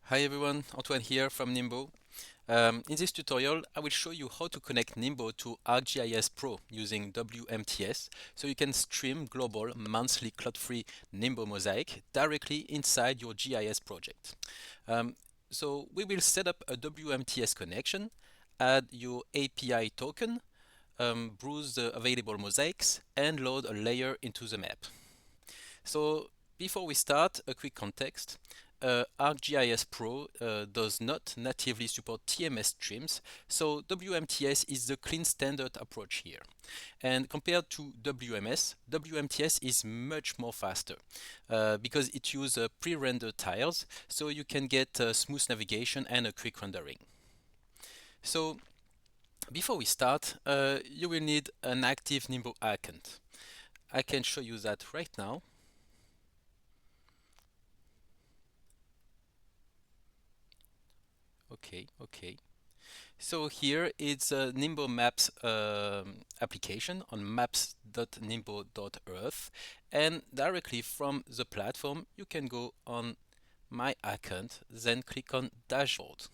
Hi everyone, Antoine here from Nimbo. In this tutorial, I will show you how to connect Nimbo to ArcGIS Pro using WMTS so you can stream global monthly cloud-free Nimbo Mosaic directly inside your GIS project. So we will set up a WMTS connection, add your API token, browse the available mosaics, and load a layer into the map. So before we start, a quick context. ArcGIS Pro does not natively support TMS streams, so WMTS is the clean standard approach here. And compared to WMS, WMTS is much more faster because it uses pre-rendered tiles, so you can get smooth navigation and a quick rendering. So before we start, you will need an active Nimbo account. I can show you that right now. Okay. So here it's a Nimbo Maps application on maps.nimbo.earth, and directly from the platform you can go on My Account, then click on Dashboard.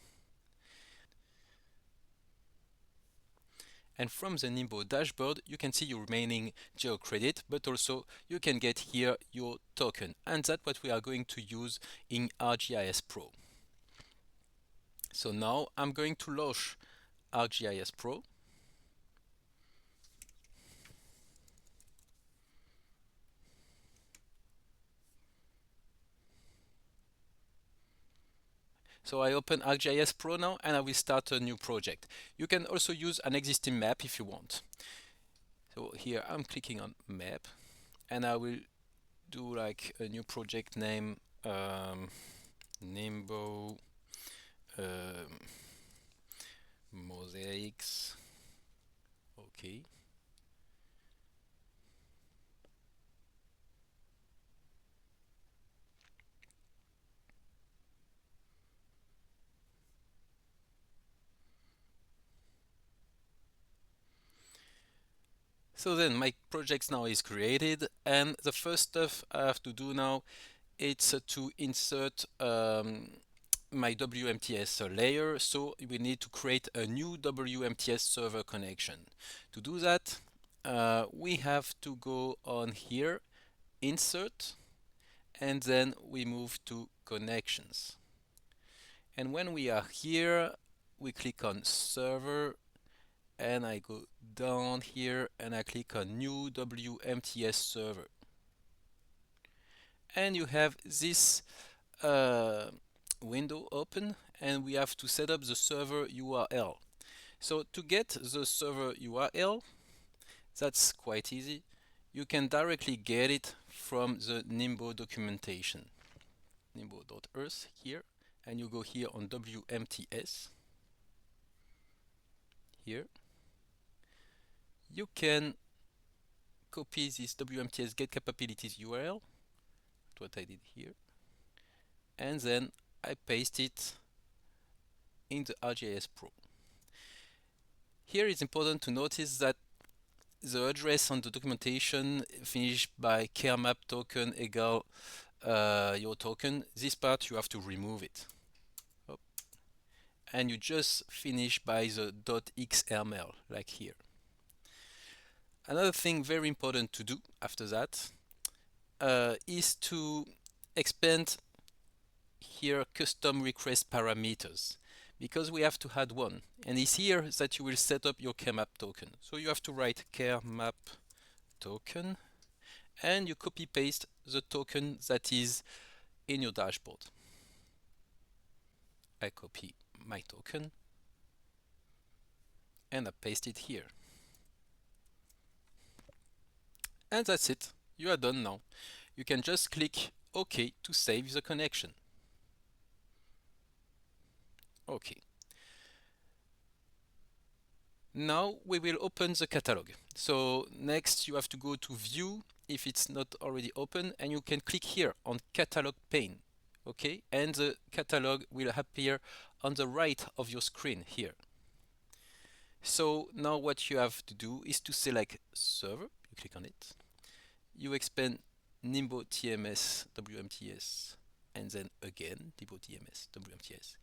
And from the Nimbo dashboard you can see your remaining geocredit, but also you can get here your token, and that's what we are going to use in ArcGIS Pro. So now I'm going to launch ArcGIS Pro. So I open ArcGIS Pro now and I will start a new project. You can also use an existing map if you want. So here I'm clicking on map and I will do like a new project name, Nimbo Mosaics. Okay. So then my project now is created, and the first stuff I have to do now is to insert my WMTS layer. So we need to create a new WMTS server connection. To do that, we have to go on here, insert, and then we move to connections. And when we are here, we click on server, and I go down here and I click on new WMTS server. And you have this window open, and we have to set up the server URL. So to get the server URL, that's quite easy. You can directly get it from the Nimbo documentation. Nimbo.earth here, and you go here on WMTS. Here. You can copy this WMTS GetCapabilities URL, what I did here, and then I paste it in the ArcGIS Pro. Here it's important to notice that the address on the documentation finished by caremap token equal your token. This part you have to remove it. And you just finish by the .xml, like here. Another thing very important to do after that is to expand here custom request parameters, because we have to add one, and it's here that you will set up your caremap token. So you have to write caremap token and you copy paste the token that is in your dashboard. I copy my token and I paste it here. And that's it. You are done now. You can just click OK to save the connection. OK. Now we will open the catalog. So next you have to go to View if it's not already open, and you can click here on Catalog pane. Okay, and the catalog will appear on the right of your screen here. So now what you have to do is to select Server. You click on it. You expand Nimbo TMS WMTS and then again Nimbo DMS WMTS.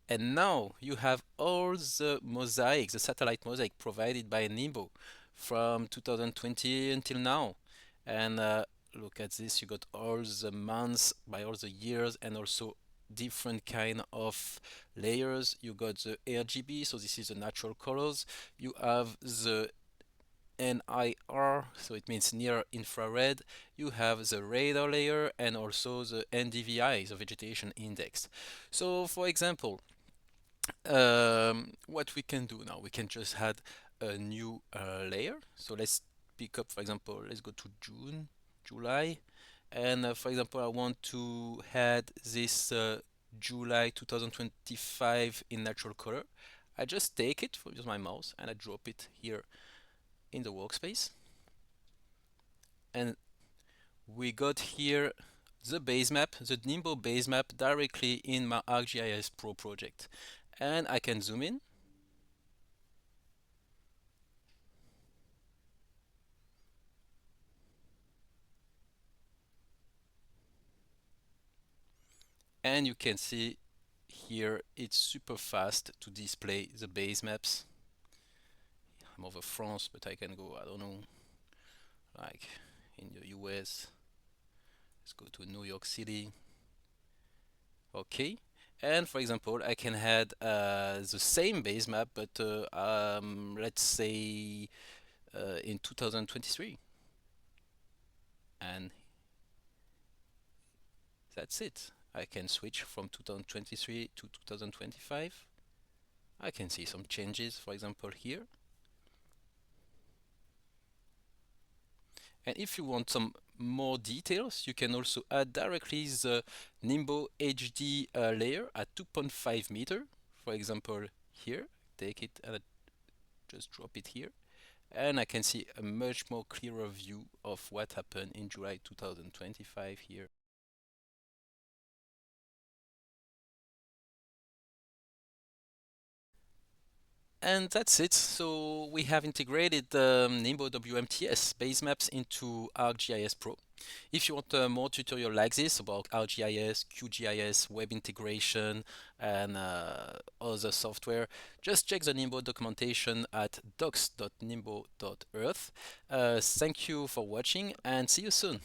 And now you have all the mosaics, the satellite mosaic provided by Nimbo from 2020 until now. And look at this, you got all the months by all the years and also different kind of layers. You got the RGB, so this is the natural colors. You have the NIR, so it means near infrared. You have the radar layer and also the NDVI, the vegetation index. So for example, what we can do now, we can just add a new layer. So let's pick up, for example, let's go to June, July, and for example, I want to add this July 2025 in natural color. I just take it from my mouse and I drop it here in the workspace, and we got here the base map, the Nimbo base map directly in my ArcGIS Pro project. And I can zoom in. And you can see here it's super fast to display the base maps. I'm over France, but I can go, I don't know, like in the US. Let's go to New York City. Okay. And for example, I can add the same base map, but let's say in 2023. And that's it. I can switch from 2023 to 2025. I can see some changes, for example, here. And if you want some more details, you can also add directly the Nimbo HD layer at 2.5 meter. For example, here, take it and just drop it here. And I can see a much more clearer view of what happened in July 2025 here. And that's it. So we have integrated Nimbo WMTS base maps into ArcGIS Pro. If you want more tutorial like this about ArcGIS, QGIS, web integration, and other software, just check the Nimbo documentation at docs.nimbo.earth. Thank you for watching and see you soon.